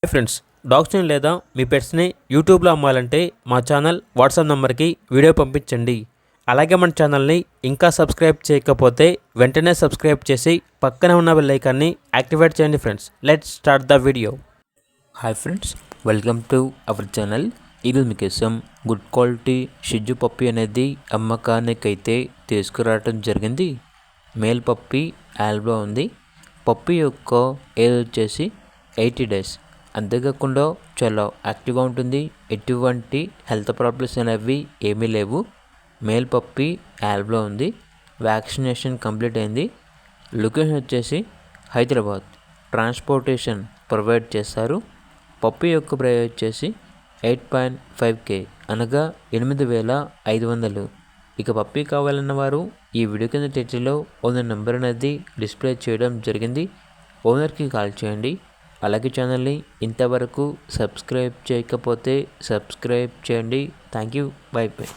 Hi friends, డాగ్స్ని లేదా మీ పెట్స్ని యూట్యూబ్లో అమ్మాలంటే మా ఛానల్ వాట్సాప్ నెంబర్కి వీడియో పంపించండి. అలాగే మన ఛానల్ని ఇంకా సబ్స్క్రైబ్ చేయకపోతే వెంటనే సబ్స్క్రైబ్ చేసి పక్కనే ఉన్న బెల్ ఐకాన్ని యాక్టివేట్ చేయండి. Friends, let's start the video. Hi friends, welcome to our channel. ఈరోజు మీకోసం గుడ్ క్వాలిటీ షిజు పప్పి అనేది అమ్మకానికైతే తీసుకురావడం జరిగింది. మేల్ పప్పి ఆల్బో ఉంది. పప్పి యొక్క ఏజ్ వచ్చేసి 80 days. అంతేకాకుండా చాలా యాక్టివ్గా ఉంటుంది. ఎటువంటి హెల్త్ ప్రాబ్లమ్స్ అనేవి ఏమీ లేవు. మేల్ పప్పి ఆల్బో ఉంది. వ్యాక్సినేషన్ కంప్లీట్ అయింది. లొకేషన్ వచ్చేసి హైదరాబాద్. ట్రాన్స్పోర్టేషన్ ప్రొవైడ్ చేస్తారు. పప్పి యొక్క ప్రైస్ వచ్చేసి 8.5K అనగా 8,500. ఇక పప్పి కావాలన్న వారు ఈ వీడియో కింద టైటిల్లో ఓనర్ నెంబర్ అనేది డిస్ప్లే చేయడం జరిగింది. ఓనర్కి కాల్ చేయండి. అలాగే ఛానల్ని ఇంతవరకు సబ్స్క్రైబ్ చేయకపోతే సబ్స్క్రైబ్ చేయండి. Thank you. By by.